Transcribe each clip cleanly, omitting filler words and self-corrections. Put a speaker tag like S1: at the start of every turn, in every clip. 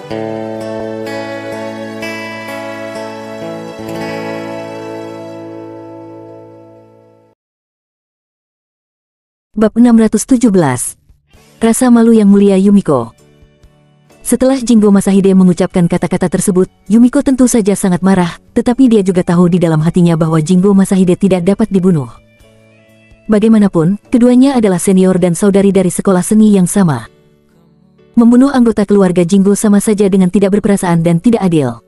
S1: Bab 617. Rasa malu yang mulia Yumiko. Setelah Jingo Masahide mengucapkan kata-kata tersebut, Yumiko tentu saja sangat marah, tetapi dia juga tahu di dalam hatinya bahwa Jingo Masahide tidak dapat dibunuh. Bagaimanapun, keduanya adalah senior dan saudari dari sekolah seni yang sama. Membunuh anggota keluarga Jingo sama saja dengan tidak berperasaan dan tidak adil.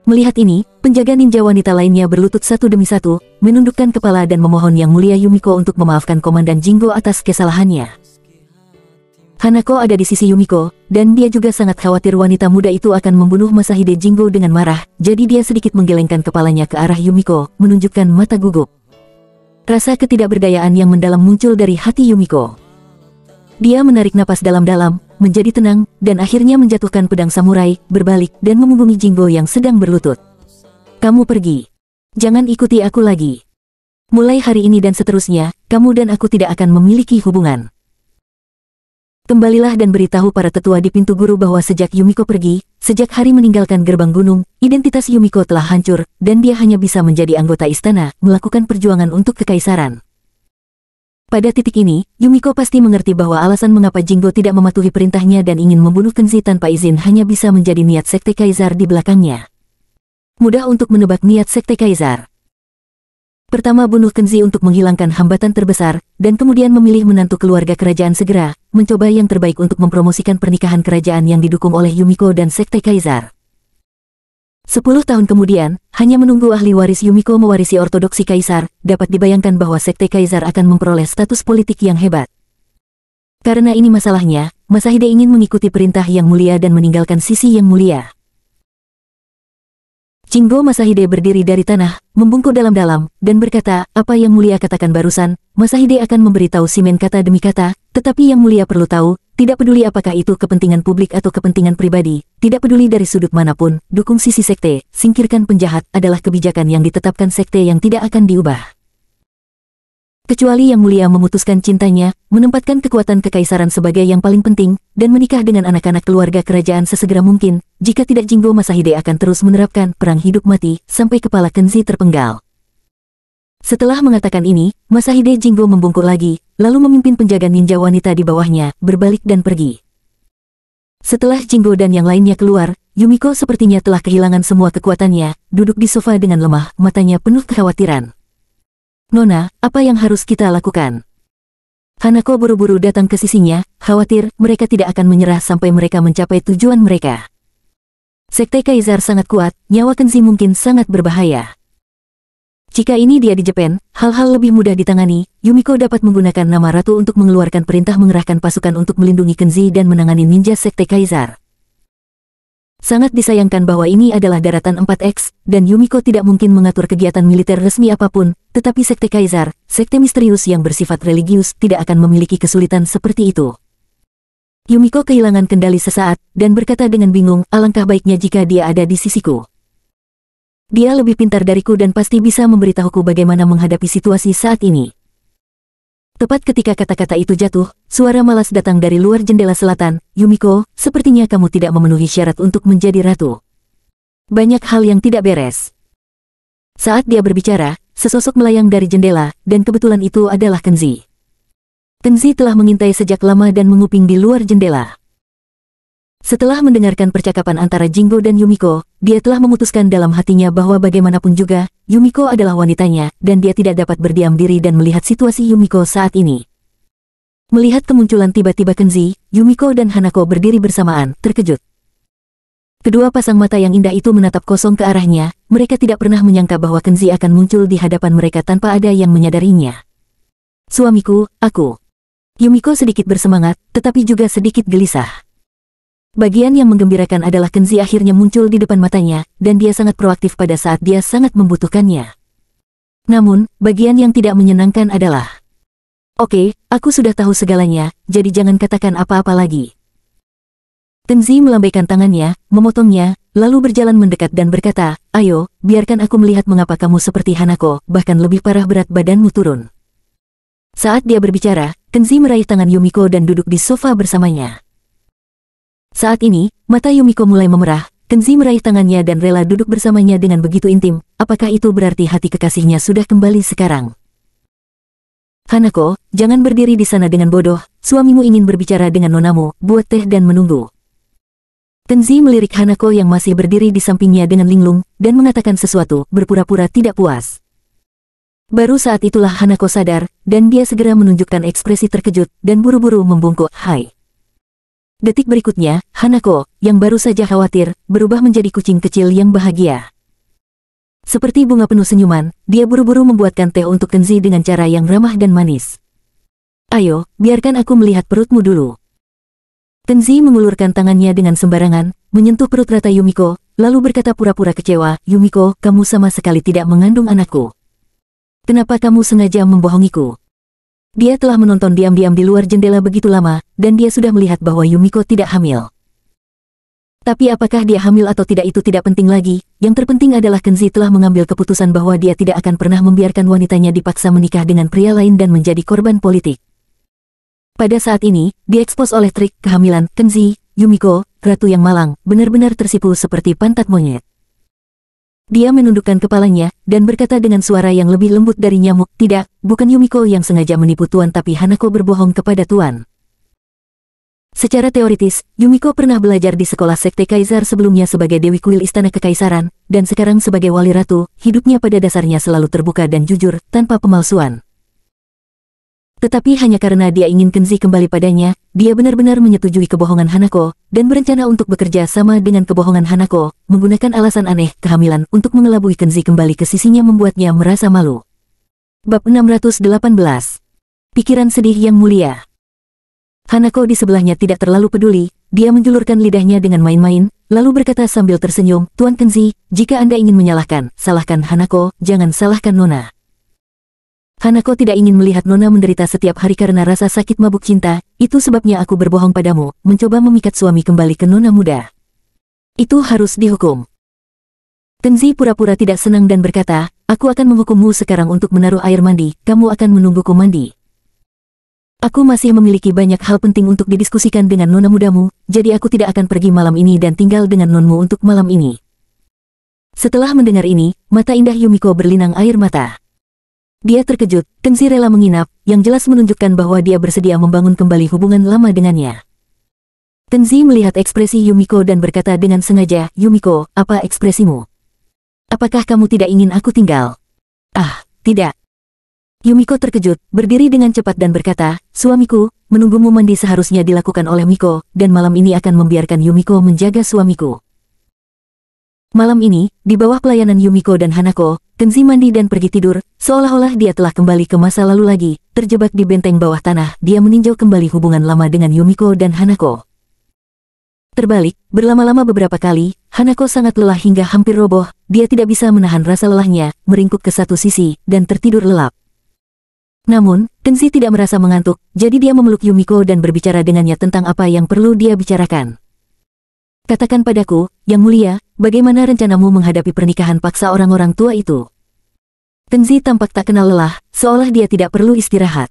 S1: Melihat ini, penjaga ninja wanita lainnya berlutut satu demi satu, menundukkan kepala dan memohon Yang Mulia Yumiko untuk memaafkan Komandan Jingo atas kesalahannya. Hanako ada di sisi Yumiko, dan dia juga sangat khawatir wanita muda itu akan membunuh Masahide Jingo dengan marah, jadi dia sedikit menggelengkan kepalanya ke arah Yumiko, menunjukkan mata gugup. Rasa ketidakberdayaan yang mendalam muncul dari hati Yumiko. Dia menarik napas dalam-dalam, menjadi tenang, dan akhirnya menjatuhkan pedang samurai, berbalik, dan menghubungi Jingo yang sedang berlutut. Kamu pergi. Jangan ikuti aku lagi. Mulai hari ini dan seterusnya, kamu dan aku tidak akan memiliki hubungan. Kembalilah dan beritahu para tetua di pintu guru bahwa sejak Yumiko pergi, sejak hari meninggalkan gerbang gunung, identitas Yumiko telah hancur, dan dia hanya bisa menjadi anggota istana, melakukan perjuangan untuk kekaisaran. Pada titik ini, Yumiko pasti mengerti bahwa alasan mengapa Jingo tidak mematuhi perintahnya dan ingin membunuh Kenzi tanpa izin hanya bisa menjadi niat Sekte Kaisar di belakangnya. Mudah untuk menebak niat Sekte Kaisar. Pertama, bunuh Kenzi untuk menghilangkan hambatan terbesar, dan kemudian memilih menantu keluarga kerajaan segera, mencoba yang terbaik untuk mempromosikan pernikahan kerajaan yang didukung oleh Yumiko dan Sekte Kaisar. 10 tahun kemudian, hanya menunggu ahli waris Yumiko mewarisi ortodoksi kaisar, dapat dibayangkan bahwa Sekte Kaisar akan memperoleh status politik yang hebat. Karena ini masalahnya, Masahide ingin mengikuti perintah Yang Mulia dan meninggalkan sisi Yang Mulia. Jingo Masahide berdiri dari tanah, membungkuk dalam-dalam, dan berkata, apa Yang Mulia katakan barusan, Masahide akan memberitahu Shimen kata demi kata, tetapi Yang Mulia perlu tahu, tidak peduli apakah itu kepentingan publik atau kepentingan pribadi, tidak peduli dari sudut manapun, dukung sisi sekte, singkirkan penjahat adalah kebijakan yang ditetapkan sekte yang tidak akan diubah. Kecuali Yang Mulia memutuskan cintanya, menempatkan kekuatan kekaisaran sebagai yang paling penting, dan menikah dengan anak-anak keluarga kerajaan sesegera mungkin, jika tidak Jingo Masahide akan terus menerapkan perang hidup mati, sampai kepala Kenzi terpenggal. Setelah mengatakan ini, Masahide Jingo membungkuk lagi, lalu memimpin penjaga ninja wanita di bawahnya, berbalik dan pergi. Setelah Jingo dan yang lainnya keluar, Yumiko sepertinya telah kehilangan semua kekuatannya, duduk di sofa dengan lemah, matanya penuh kekhawatiran. Nona, apa yang harus kita lakukan? Hanako buru-buru datang ke sisinya, khawatir mereka tidak akan menyerah sampai mereka mencapai tujuan mereka. Sekte Kaisar sangat kuat, nyawa Kenzi mungkin sangat berbahaya. Jika ini dia di Jepang, hal-hal lebih mudah ditangani. Yumiko dapat menggunakan nama Ratu untuk mengeluarkan perintah mengerahkan pasukan untuk melindungi Kenzi dan menangani ninja Sekte Kaisar. Sangat disayangkan bahwa ini adalah daratan 4X, dan Yumiko tidak mungkin mengatur kegiatan militer resmi apapun, tetapi Sekte Kaisar, sekte misterius yang bersifat religius, tidak akan memiliki kesulitan seperti itu. Yumiko kehilangan kendali sesaat, dan berkata dengan bingung, alangkah baiknya jika dia ada di sisiku. Dia lebih pintar dariku dan pasti bisa memberitahuku bagaimana menghadapi situasi saat ini. Tepat ketika kata-kata itu jatuh, suara malas datang dari luar jendela selatan. Yumiko, sepertinya kamu tidak memenuhi syarat untuk menjadi ratu. Banyak hal yang tidak beres. Saat dia berbicara, sesosok melayang dari jendela, dan kebetulan itu adalah Kenzi. Kenzi telah mengintai sejak lama dan menguping di luar jendela. Setelah mendengarkan percakapan antara Jingo dan Yumiko, dia telah memutuskan dalam hatinya bahwa bagaimanapun juga, Yumiko adalah wanitanya, dan dia tidak dapat berdiam diri dan melihat situasi Yumiko saat ini. Melihat kemunculan tiba-tiba Kenzi, Yumiko dan Hanako berdiri bersamaan, terkejut. Kedua pasang mata yang indah itu menatap kosong ke arahnya, mereka tidak pernah menyangka bahwa Kenzi akan muncul di hadapan mereka tanpa ada yang menyadarinya. Suamiku, aku. Yumiko sedikit bersemangat, tetapi juga sedikit gelisah. Bagian yang menggembirakan adalah Kenzi akhirnya muncul di depan matanya, dan dia sangat proaktif pada saat dia sangat membutuhkannya. Namun, bagian yang tidak menyenangkan adalah, oke, aku sudah tahu segalanya, jadi jangan katakan apa-apa lagi. Kenzi melambaikan tangannya, memotongnya, lalu berjalan mendekat dan berkata, ayo, biarkan aku melihat mengapa kamu seperti Hanako, bahkan lebih parah berat badanmu turun. Saat dia berbicara, Kenzi meraih tangan Yumiko dan duduk di sofa bersamanya. Saat ini, mata Yumiko mulai memerah. Kenzi meraih tangannya dan rela duduk bersamanya dengan begitu intim. Apakah itu berarti hati kekasihnya sudah kembali sekarang? Hanako, jangan berdiri di sana dengan bodoh. Suamimu ingin berbicara dengan nonamu. Buat teh dan menunggu. Kenzi melirik Hanako yang masih berdiri di sampingnya dengan linglung dan mengatakan sesuatu, berpura-pura tidak puas. Baru saat itulah Hanako sadar, dan dia segera menunjukkan ekspresi terkejut dan buru-buru membungkuk, "Hai." Detik berikutnya, Hanako, yang baru saja khawatir, berubah menjadi kucing kecil yang bahagia. Seperti bunga penuh senyuman, dia buru-buru membuatkan teh untuk Kenzi dengan cara yang ramah dan manis. "Ayo, biarkan aku melihat perutmu dulu." Kenzi mengulurkan tangannya dengan sembarangan, menyentuh perut rata Yumiko, lalu berkata pura-pura kecewa, "Yumiko, kamu sama sekali tidak mengandung anakku. Kenapa kamu sengaja membohongiku?" Dia telah menonton diam-diam di luar jendela begitu lama, dan dia sudah melihat bahwa Yumiko tidak hamil. Tapi apakah dia hamil atau tidak itu tidak penting lagi, yang terpenting adalah Kenzi telah mengambil keputusan bahwa dia tidak akan pernah membiarkan wanitanya dipaksa menikah dengan pria lain dan menjadi korban politik. Pada saat ini, diekspos oleh trik kehamilan Kenzi, Yumiko, ratu yang malang, benar-benar tersipu seperti pantat monyet. Dia menundukkan kepalanya, dan berkata dengan suara yang lebih lembut dari nyamuk, "Tidak, bukan Yumiko yang sengaja menipu Tuan tapi Hanako berbohong kepada Tuan." Secara teoritis, Yumiko pernah belajar di sekolah sekte kaisar sebelumnya sebagai Dewi Kuil Istana Kekaisaran, dan sekarang sebagai wali ratu, hidupnya pada dasarnya selalu terbuka dan jujur, tanpa pemalsuan. Tetapi hanya karena dia ingin Kenzi kembali padanya, dia benar-benar menyetujui kebohongan Hanako, dan berencana untuk bekerja sama dengan kebohongan Hanako, menggunakan alasan aneh, kehamilan, untuk mengelabui Kenzi kembali ke sisinya membuatnya merasa malu. Bab 618. Pikiran sedih yang mulia. Hanako di sebelahnya tidak terlalu peduli, dia menjulurkan lidahnya dengan main-main, lalu berkata sambil tersenyum, "Tuan Kenzi, jika Anda ingin menyalahkan, salahkan Hanako, jangan salahkan Nona." Hanako tidak ingin melihat Nona menderita setiap hari karena rasa sakit mabuk cinta, itu sebabnya aku berbohong padamu, mencoba memikat suami kembali ke Nona muda. Itu harus dihukum. Kenzi pura-pura tidak senang dan berkata, "Aku akan menghukummu sekarang untuk menaruh air mandi, kamu akan menungguku mandi. Aku masih memiliki banyak hal penting untuk didiskusikan dengan Nona mudamu, jadi aku tidak akan pergi malam ini dan tinggal dengan nonmu untuk malam ini." Setelah mendengar ini, mata indah Yumiko berlinang air mata. Dia terkejut, Kenzi rela menginap, yang jelas menunjukkan bahwa dia bersedia membangun kembali hubungan lama dengannya. Kenzi melihat ekspresi Yumiko dan berkata dengan sengaja, "Yumiko, apa ekspresimu? Apakah kamu tidak ingin aku tinggal?" "Ah, tidak." Yumiko terkejut, berdiri dengan cepat dan berkata, "Suamiku, menunggumu mandi seharusnya dilakukan oleh Miko, dan malam ini akan membiarkan Yumiko menjaga suamiku." Malam ini, di bawah pelayanan Yumiko dan Hanako, Kenzi mandi dan pergi tidur, seolah-olah dia telah kembali ke masa lalu lagi, terjebak di benteng bawah tanah, dia meninjau kembali hubungan lama dengan Yumiko dan Hanako. Terbalik, berlama-lama beberapa kali, Hanako sangat lelah hingga hampir roboh, dia tidak bisa menahan rasa lelahnya, meringkuk ke satu sisi, dan tertidur lelap. Namun, Kenzi tidak merasa mengantuk, jadi dia memeluk Yumiko dan berbicara dengannya tentang apa yang perlu dia bicarakan. "Katakan padaku, Yang Mulia, bagaimana rencanamu menghadapi pernikahan paksa orang-orang tua itu?" Kenzi tampak tak kenal lelah, seolah dia tidak perlu istirahat.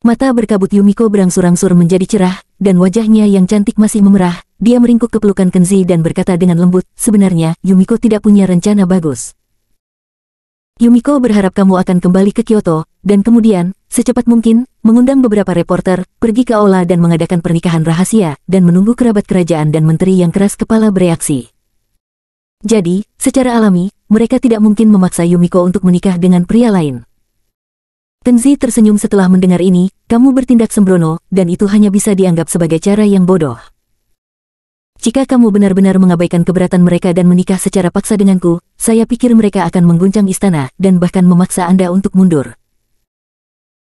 S1: Mata berkabut Yumiko berangsur-angsur menjadi cerah, dan wajahnya yang cantik masih memerah, dia meringkuk ke pelukan Kenzi dan berkata dengan lembut, "Sebenarnya, Yumiko tidak punya rencana bagus. Yumiko berharap kamu akan kembali ke Kyoto, dan kemudian, secepat mungkin, mengundang beberapa reporter, pergi ke aula dan mengadakan pernikahan rahasia, dan menunggu kerabat kerajaan dan menteri yang keras kepala bereaksi. Jadi, secara alami, mereka tidak mungkin memaksa Yumiko untuk menikah dengan pria lain." Kenzi tersenyum setelah mendengar ini, "Kamu bertindak sembrono, dan itu hanya bisa dianggap sebagai cara yang bodoh. Jika kamu benar-benar mengabaikan keberatan mereka dan menikah secara paksa denganku, saya pikir mereka akan mengguncang istana, dan bahkan memaksa Anda untuk mundur."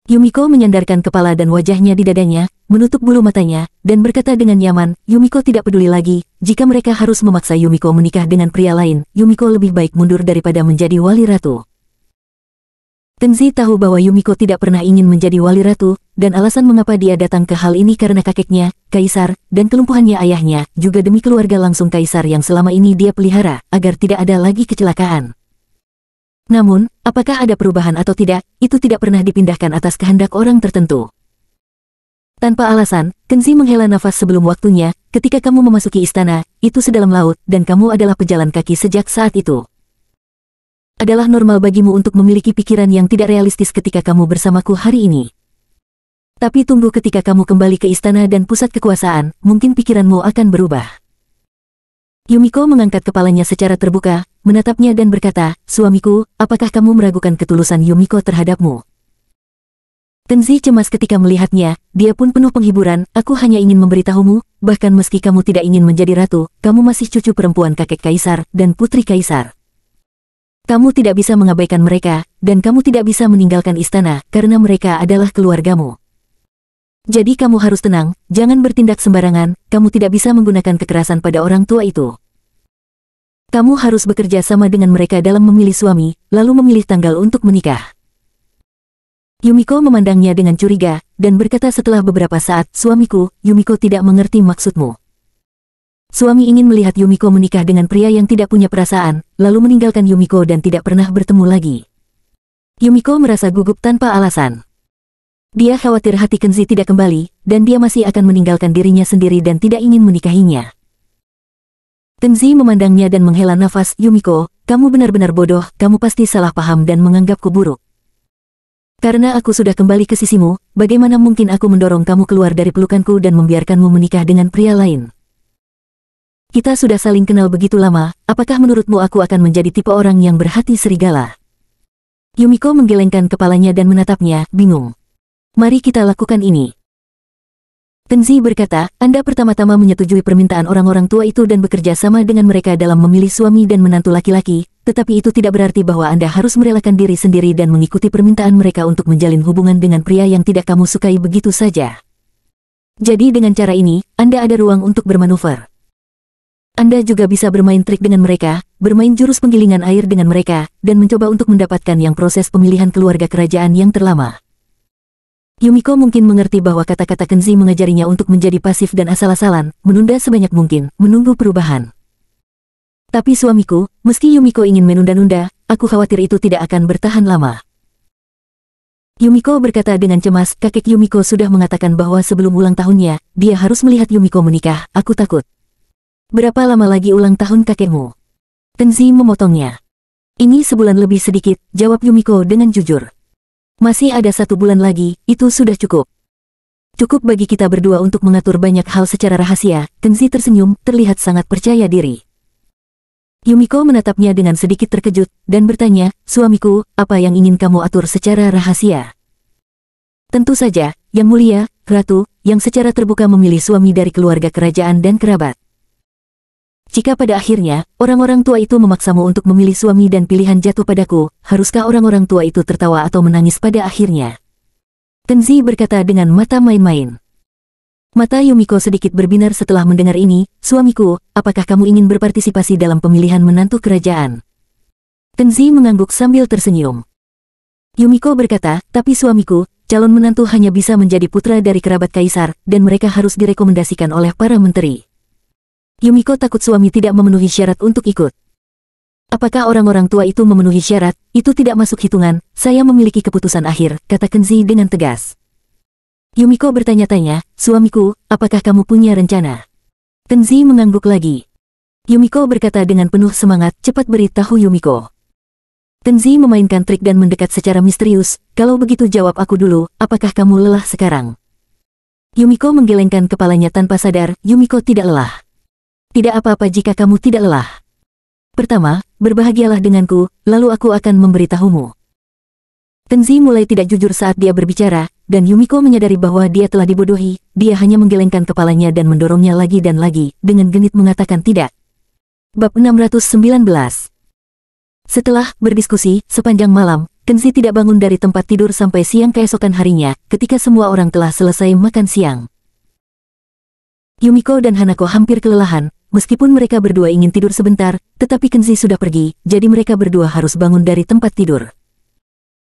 S1: Yumiko menyandarkan kepala dan wajahnya di dadanya, menutup bulu matanya, dan berkata dengan nyaman, Yumiko tidak peduli lagi, jika mereka harus memaksa Yumiko menikah dengan pria lain, Yumiko lebih baik mundur daripada menjadi wali ratu. Kenzi tahu bahwa Yumiko tidak pernah ingin menjadi wali ratu, dan alasan mengapa dia datang ke hal ini karena kakeknya, kaisar, dan kelumpuhannya ayahnya, juga demi keluarga langsung kaisar yang selama ini dia pelihara, agar tidak ada lagi kecelakaan. Namun, apakah ada perubahan atau tidak, itu tidak pernah dipindahkan atas kehendak orang tertentu. Tanpa alasan, Kenzi menghela nafas sebelum waktunya. Ketika kamu memasuki istana, itu sedalam laut, dan kamu adalah pejalan kaki sejak saat itu. Adalah normal bagimu untuk memiliki pikiran yang tidak realistis ketika kamu bersamaku hari ini. Tapi tunggu ketika kamu kembali ke istana dan pusat kekuasaan, mungkin pikiranmu akan berubah. Yumiko mengangkat kepalanya secara terbuka, menatapnya dan berkata, suamiku, apakah kamu meragukan ketulusan Yumiko terhadapmu? Kenzi cemas ketika melihatnya, dia pun penuh penghiburan, aku hanya ingin memberitahumu, bahkan meski kamu tidak ingin menjadi ratu, kamu masih cucu perempuan kakek kaisar dan putri kaisar. Kamu tidak bisa mengabaikan mereka, dan kamu tidak bisa meninggalkan istana, karena mereka adalah keluargamu. Jadi kamu harus tenang, jangan bertindak sembarangan, kamu tidak bisa menggunakan kekerasan pada orang tua itu. Kamu harus bekerja sama dengan mereka dalam memilih suami, lalu memilih tanggal untuk menikah. Yumiko memandangnya dengan curiga, dan berkata setelah beberapa saat, suamiku, Yumiko tidak mengerti maksudmu. Suami ingin melihat Yumiko menikah dengan pria yang tidak punya perasaan, lalu meninggalkan Yumiko dan tidak pernah bertemu lagi. Yumiko merasa gugup tanpa alasan. Dia khawatir hati Kenzi tidak kembali, dan dia masih akan meninggalkan dirinya sendiri dan tidak ingin menikahinya. Kenzi memandangnya dan menghela nafas, Yumiko, kamu benar-benar bodoh, kamu pasti salah paham dan menganggapku buruk. Karena aku sudah kembali ke sisimu, bagaimana mungkin aku mendorong kamu keluar dari pelukanku dan membiarkanmu menikah dengan pria lain? Kita sudah saling kenal begitu lama, apakah menurutmu aku akan menjadi tipe orang yang berhati serigala? Yumiko menggelengkan kepalanya dan menatapnya, bingung. Mari kita lakukan ini. Kenzi berkata, Anda pertama-tama menyetujui permintaan orang-orang tua itu dan bekerja sama dengan mereka dalam memilih suami dan menantu laki-laki, tetapi itu tidak berarti bahwa Anda harus merelakan diri sendiri dan mengikuti permintaan mereka untuk menjalin hubungan dengan pria yang tidak kamu sukai begitu saja. Jadi dengan cara ini, Anda ada ruang untuk bermanuver. Anda juga bisa bermain trik dengan mereka, bermain jurus penggilingan air dengan mereka, dan mencoba untuk mendapatkan yang proses pemilihan keluarga kerajaan yang terlama. Yumiko mungkin mengerti bahwa kata-kata Kenzi mengajarinya untuk menjadi pasif dan asal-asalan, menunda sebanyak mungkin, menunggu perubahan. Tapi suamiku, meski Yumiko ingin menunda-nunda, aku khawatir itu tidak akan bertahan lama. Yumiko berkata dengan cemas, kakek Yumiko sudah mengatakan bahwa sebelum ulang tahunnya, dia harus melihat Yumiko menikah, aku takut. Berapa lama lagi ulang tahun kakekmu? Kenzi memotongnya. Ini sebulan lebih sedikit, jawab Yumiko dengan jujur. Masih ada 1 bulan lagi, itu sudah cukup. Cukup bagi kita berdua untuk mengatur banyak hal secara rahasia, Kenzi tersenyum, terlihat sangat percaya diri. Yumiko menatapnya dengan sedikit terkejut, dan bertanya, suamiku, apa yang ingin kamu atur secara rahasia? Tentu saja, Yang Mulia, Ratu, yang secara terbuka memilih suami dari keluarga kerajaan dan kerabat. Jika pada akhirnya, orang-orang tua itu memaksamu untuk memilih suami dan pilihan jatuh padaku, haruskah orang-orang tua itu tertawa atau menangis pada akhirnya? Kenzi berkata dengan mata main-main. Mata Yumiko sedikit berbinar setelah mendengar ini, suamiku, apakah kamu ingin berpartisipasi dalam pemilihan menantu kerajaan? Kenzi mengangguk sambil tersenyum. Yumiko berkata, tapi suamiku, calon menantu hanya bisa menjadi putra dari kerabat kaisar, dan mereka harus direkomendasikan oleh para menteri. Yumiko takut suami tidak memenuhi syarat untuk ikut. Apakah orang-orang tua itu memenuhi syarat? Itu tidak masuk hitungan, saya memiliki keputusan akhir, kata Kenzi dengan tegas. Yumiko bertanya-tanya, suamiku, apakah kamu punya rencana? Kenzi mengangguk lagi. Yumiko berkata dengan penuh semangat, cepat beritahu Yumiko. Kenzi memainkan trik dan mendekat secara misterius, kalau begitu jawab aku dulu, apakah kamu lelah sekarang? Yumiko menggelengkan kepalanya tanpa sadar, Yumiko tidak lelah. Tidak apa-apa jika kamu tidak lelah. Pertama, berbahagialah denganku, lalu aku akan memberitahumu. Kenzi mulai tidak jujur saat dia berbicara, dan Yumiko menyadari bahwa dia telah dibodohi, dia hanya menggelengkan kepalanya dan mendorongnya lagi dan lagi, dengan genit mengatakan tidak. Bab 619. Setelah berdiskusi sepanjang malam, Kenzi tidak bangun dari tempat tidur sampai siang keesokan harinya, ketika semua orang telah selesai makan siang. Yumiko dan Hanako hampir kelelahan, meskipun mereka berdua ingin tidur sebentar, tetapi Kenzi sudah pergi, jadi mereka berdua harus bangun dari tempat tidur.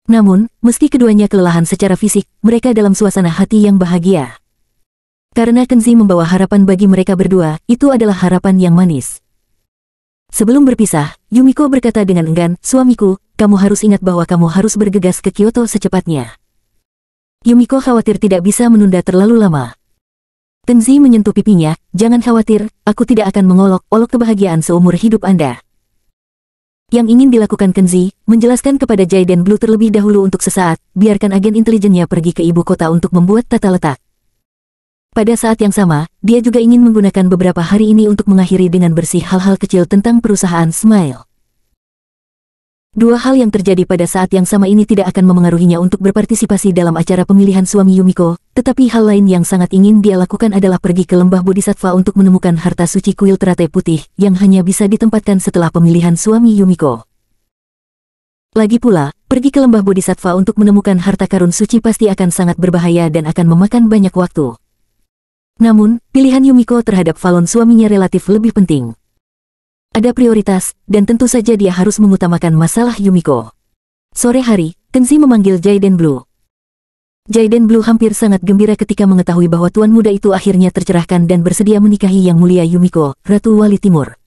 S1: Namun, meski keduanya kelelahan secara fisik, mereka dalam suasana hati yang bahagia. Karena Kenzi membawa harapan bagi mereka berdua, itu adalah harapan yang manis. Sebelum berpisah, Yumiko berkata dengan enggan, suamiku, kamu harus ingat bahwa kamu harus bergegas ke Kyoto secepatnya. Yumiko khawatir tidak bisa menunda terlalu lama. Kenzi menyentuh pipinya, jangan khawatir, aku tidak akan mengolok-olok kebahagiaan seumur hidup Anda. Yang ingin dilakukan Kenzi, menjelaskan kepada Jaiden Blue terlebih dahulu untuk sesaat, biarkan agen intelijennya pergi ke ibu kota untuk membuat tata letak. Pada saat yang sama, dia juga ingin menggunakan beberapa hari ini untuk mengakhiri dengan bersih hal-hal kecil tentang perusahaan Smile. Dua hal yang terjadi pada saat yang sama ini tidak akan memengaruhinya untuk berpartisipasi dalam acara pemilihan suami Yumiko, tetapi hal lain yang sangat ingin dia lakukan adalah pergi ke lembah Bodhisattva untuk menemukan harta suci kuil teratai putih yang hanya bisa ditempatkan setelah pemilihan suami Yumiko. Lagi pula, pergi ke lembah Bodhisattva untuk menemukan harta karun suci pasti akan sangat berbahaya dan akan memakan banyak waktu. Namun, pilihan Yumiko terhadap Falon suaminya relatif lebih penting. Ada prioritas, dan tentu saja dia harus mengutamakan masalah Yumiko. Sore hari, Kenzi memanggil Jaiden Blue. Jaiden Blue hampir sangat gembira ketika mengetahui bahwa tuan muda itu akhirnya tercerahkan dan bersedia menikahi Yang Mulia Yumiko, Ratu Wali Timur.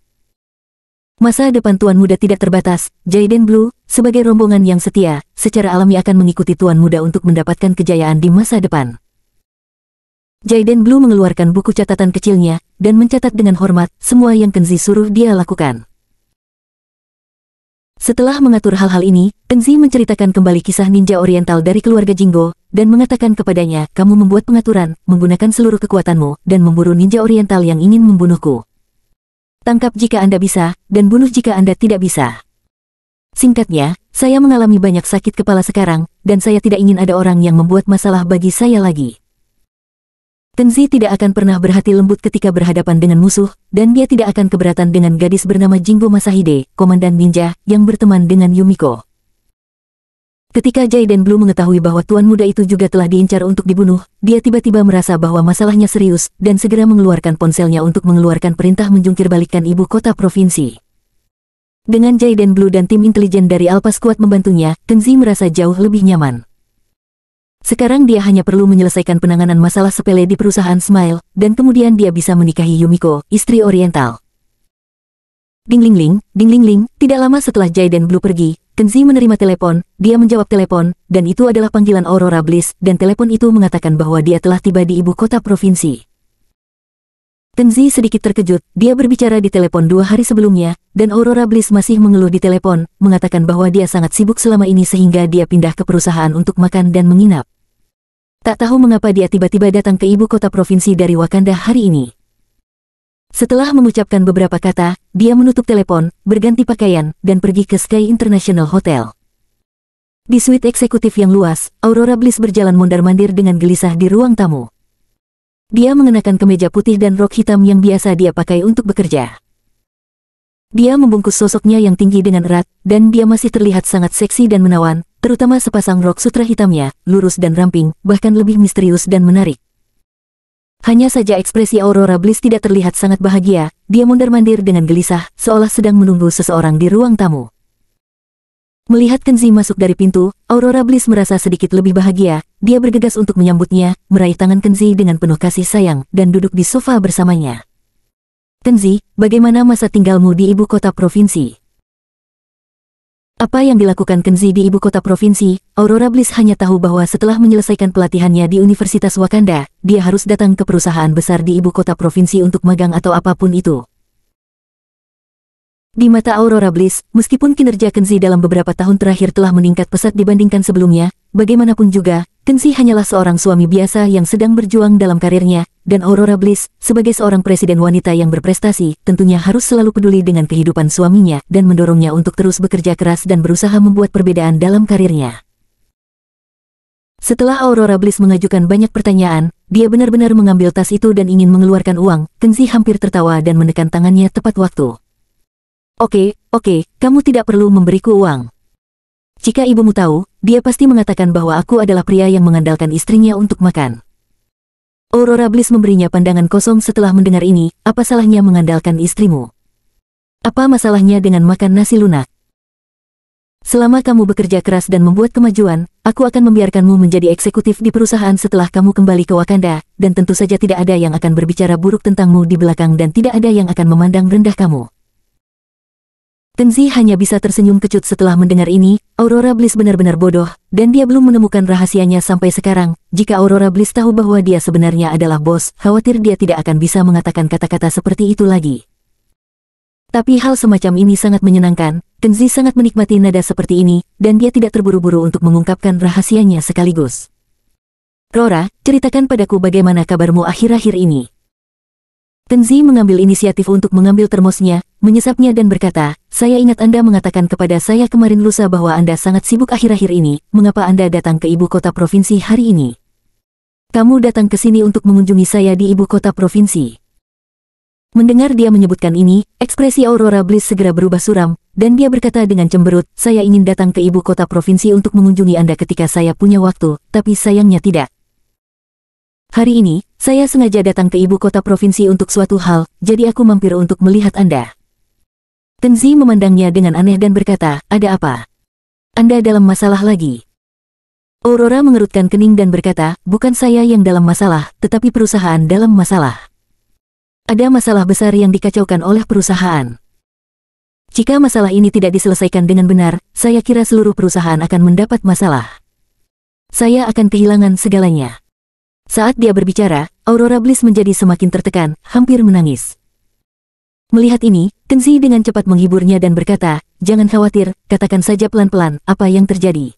S1: Masa depan tuan muda tidak terbatas, Jaiden Blue, sebagai rombongan yang setia, secara alami akan mengikuti tuan muda untuk mendapatkan kejayaan di masa depan. Jaiden Blue mengeluarkan buku catatan kecilnya, dan mencatat dengan hormat semua yang Kenzi suruh dia lakukan. Setelah mengatur hal-hal ini, Kenzi menceritakan kembali kisah ninja oriental dari keluarga Jingo, dan mengatakan kepadanya, kamu membuat pengaturan, menggunakan seluruh kekuatanmu, dan memburu ninja oriental yang ingin membunuhku. Tangkap jika Anda bisa, dan bunuh jika Anda tidak bisa. Singkatnya, saya mengalami banyak sakit kepala sekarang, dan saya tidak ingin ada orang yang membuat masalah bagi saya lagi. Kenzi tidak akan pernah berhati lembut ketika berhadapan dengan musuh, dan dia tidak akan keberatan dengan gadis bernama Jingo Masahide, komandan ninja, yang berteman dengan Yumiko. Ketika Jaiden Blue mengetahui bahwa tuan muda itu juga telah diincar untuk dibunuh, dia tiba-tiba merasa bahwa masalahnya serius, dan segera mengeluarkan ponselnya untuk mengeluarkan perintah menjungkir balikkan ibu kota provinsi. Dengan Jaiden Blue dan tim intelijen dari Alpha Squad membantunya, Kenzi merasa jauh lebih nyaman. Sekarang dia hanya perlu menyelesaikan penanganan masalah sepele di perusahaan Smile, dan kemudian dia bisa menikahi Yumiko, istri oriental. Ding-ling-ling, ding-ling-ling, tidak lama setelah Jaiden Blue pergi, Kenzi menerima telepon, dia menjawab telepon, dan itu adalah panggilan Aurora Bliss, dan telepon itu mengatakan bahwa dia telah tiba di ibu kota provinsi. Kenzi sedikit terkejut, dia berbicara di telepon 2 hari sebelumnya, dan Aurora Bliss masih mengeluh di telepon, mengatakan bahwa dia sangat sibuk selama ini sehingga dia pindah ke perusahaan untuk makan dan menginap. Tak tahu mengapa dia tiba-tiba datang ke ibu kota provinsi dari Wakanda hari ini. Setelah mengucapkan beberapa kata, dia menutup telepon, berganti pakaian, dan pergi ke Sky International Hotel. Di suite eksekutif yang luas, Aurora Bliss berjalan mondar-mandir dengan gelisah di ruang tamu. Dia mengenakan kemeja putih dan rok hitam yang biasa dia pakai untuk bekerja. Dia membungkus sosoknya yang tinggi dengan erat, dan dia masih terlihat sangat seksi dan menawan, terutama sepasang rok sutra hitamnya, lurus dan ramping, bahkan lebih misterius dan menarik. Hanya saja ekspresi Aurora Bliss tidak terlihat sangat bahagia, dia mondar-mandir dengan gelisah, seolah sedang menunggu seseorang di ruang tamu. Melihat Kenzi masuk dari pintu, Aurora Bliss merasa sedikit lebih bahagia, dia bergegas untuk menyambutnya, meraih tangan Kenzi dengan penuh kasih sayang, dan duduk di sofa bersamanya. Kenzi, bagaimana masa tinggalmu di ibu kota provinsi? Apa yang dilakukan Kenzi di ibu kota provinsi? Aurora Bliss hanya tahu bahwa setelah menyelesaikan pelatihannya di Universitas Wakanda, dia harus datang ke perusahaan besar di ibu kota provinsi untuk magang atau apapun itu. Di mata Aurora Bliss, meskipun kinerja Kenzi dalam beberapa tahun terakhir telah meningkat pesat dibandingkan sebelumnya, bagaimanapun juga, Kenzi hanyalah seorang suami biasa yang sedang berjuang dalam karirnya, dan Aurora Bliss, sebagai seorang presiden wanita yang berprestasi, tentunya harus selalu peduli dengan kehidupan suaminya dan mendorongnya untuk terus bekerja keras dan berusaha membuat perbedaan dalam karirnya. Setelah Aurora Bliss mengajukan banyak pertanyaan, dia benar-benar mengambil tas itu dan ingin mengeluarkan uang. Kenzi hampir tertawa dan menekan tangannya tepat waktu. Oke, kamu tidak perlu memberiku uang. Jika ibumu tahu, dia pasti mengatakan bahwa aku adalah pria yang mengandalkan istrinya untuk makan. Aurora Bliss memberinya pandangan kosong setelah mendengar ini, apa salahnya mengandalkan istrimu? Apa masalahnya dengan makan nasi lunak? Selama kamu bekerja keras dan membuat kemajuan, aku akan membiarkanmu menjadi eksekutif di perusahaan setelah kamu kembali ke Wakanda, dan tentu saja tidak ada yang akan berbicara buruk tentangmu di belakang dan tidak ada yang akan memandang rendah kamu. Tenzi hanya bisa tersenyum kecut setelah mendengar ini. Aurora Bliss benar-benar bodoh, dan dia belum menemukan rahasianya sampai sekarang. Jika Aurora Bliss tahu bahwa dia sebenarnya adalah bos, khawatir dia tidak akan bisa mengatakan kata-kata seperti itu lagi. Tapi hal semacam ini sangat menyenangkan. Tenzi sangat menikmati nada seperti ini, dan dia tidak terburu-buru untuk mengungkapkan rahasianya sekaligus. Rora, ceritakan padaku bagaimana kabarmu akhir-akhir ini. Tenzi mengambil inisiatif untuk mengambil termosnya, menyesapnya dan berkata, saya ingat Anda mengatakan kepada saya kemarin lusa bahwa Anda sangat sibuk akhir-akhir ini, mengapa Anda datang ke ibu kota provinsi hari ini? Kamu datang ke sini untuk mengunjungi saya di ibu kota provinsi. Mendengar dia menyebutkan ini, ekspresi Aurora Bliss segera berubah suram, dan dia berkata dengan cemberut, saya ingin datang ke ibu kota provinsi untuk mengunjungi Anda ketika saya punya waktu, tapi sayangnya tidak. Hari ini, saya sengaja datang ke ibu kota provinsi untuk suatu hal, jadi aku mampir untuk melihat Anda. Tenzi memandangnya dengan aneh dan berkata, ada apa? Anda dalam masalah lagi? Aurora mengerutkan kening dan berkata, bukan saya yang dalam masalah, tetapi perusahaan dalam masalah. Ada masalah besar yang dikacaukan oleh perusahaan. Jika masalah ini tidak diselesaikan dengan benar, saya kira seluruh perusahaan akan mendapat masalah. Saya akan kehilangan segalanya. Saat dia berbicara, Aurora Bliss menjadi semakin tertekan, hampir menangis. Melihat ini, Tenzi dengan cepat menghiburnya dan berkata, jangan khawatir, katakan saja pelan-pelan, apa yang terjadi.